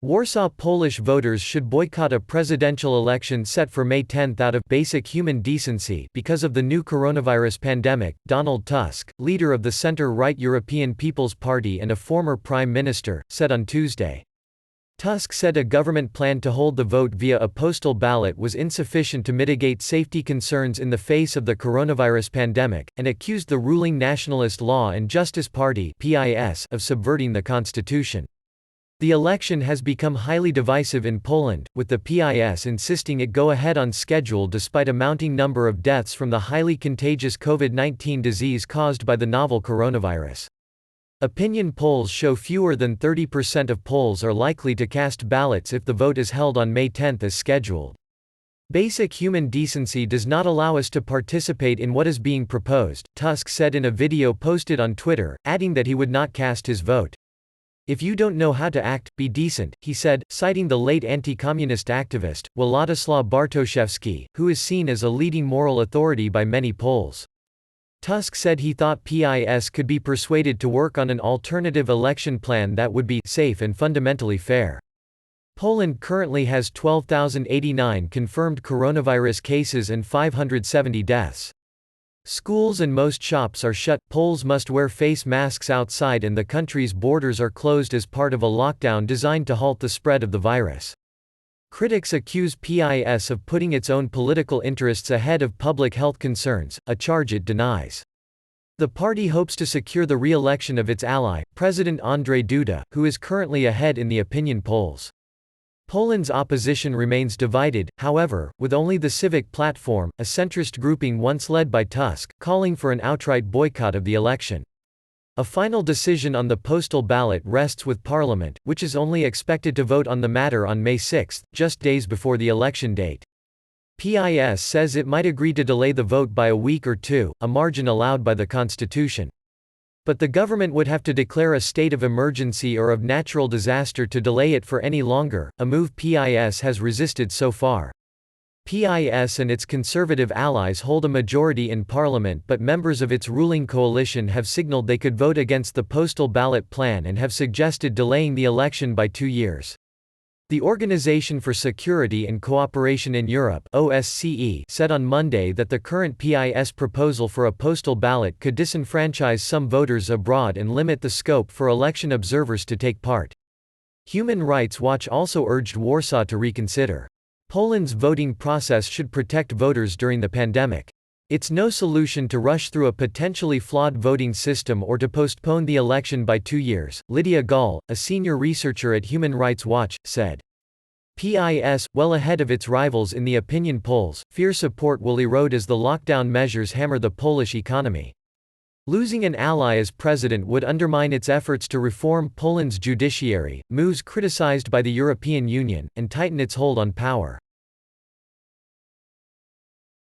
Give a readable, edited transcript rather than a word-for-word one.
Warsaw Polish voters should boycott a presidential election set for May 10 out of basic human decency because of the new coronavirus pandemic, Donald Tusk, leader of the center-right European People's Party and a former prime minister, said on Tuesday. Tusk said a government plan to hold the vote via a postal ballot was insufficient to mitigate safety concerns in the face of the coronavirus pandemic, and accused the ruling Nationalist Law and Justice Party (PiS) of subverting the constitution. The election has become highly divisive in Poland, with the PiS insisting it go ahead on schedule despite a mounting number of deaths from the highly contagious COVID-19 disease caused by the novel coronavirus. Opinion polls show fewer than 30% of Poles are likely to cast ballots if the vote is held on May 10 as scheduled. Basic human decency does not allow us to participate in what is being proposed, Tusk said in a video posted on Twitter, adding that he would not cast his vote. If you don't know how to act, be decent, he said, citing the late anti-communist activist, Władysław Bartoszewski, who is seen as a leading moral authority by many Poles. Tusk said he thought PiS could be persuaded to work on an alternative election plan that would be safe and fundamentally fair. Poland currently has 12,089 confirmed coronavirus cases and 570 deaths. Schools and most shops are shut, Poles must wear face masks outside, and the country's borders are closed as part of a lockdown designed to halt the spread of the virus. Critics accuse PiS of putting its own political interests ahead of public health concerns, a charge it denies. The party hopes to secure the re-election of its ally, President Andrzej Duda, who is currently ahead in the opinion polls. Poland's opposition remains divided, however, with only the Civic Platform, a centrist grouping once led by Tusk, calling for an outright boycott of the election. A final decision on the postal ballot rests with Parliament, which is only expected to vote on the matter on May 6, just days before the election date. PiS says it might agree to delay the vote by a week or two, a margin allowed by the Constitution. But the government would have to declare a state of emergency or of natural disaster to delay it for any longer, a move PiS has resisted so far. PiS and its conservative allies hold a majority in parliament, but members of its ruling coalition have signaled they could vote against the postal ballot plan and have suggested delaying the election by 2 years. The Organization for Security and Cooperation in Europe (OSCE) said on Monday that the current PiS proposal for a postal ballot could disenfranchise some voters abroad and limit the scope for election observers to take part. Human Rights Watch also urged Warsaw to reconsider. Poland's voting process should protect voters during the pandemic. It's no solution to rush through a potentially flawed voting system or to postpone the election by 2 years, Lydia Gall, a senior researcher at Human Rights Watch, said. PiS, well ahead of its rivals in the opinion polls, fear support will erode as the lockdown measures hammer the Polish economy. Losing an ally as president would undermine its efforts to reform Poland's judiciary, moves criticized by the European Union, and tighten its hold on power.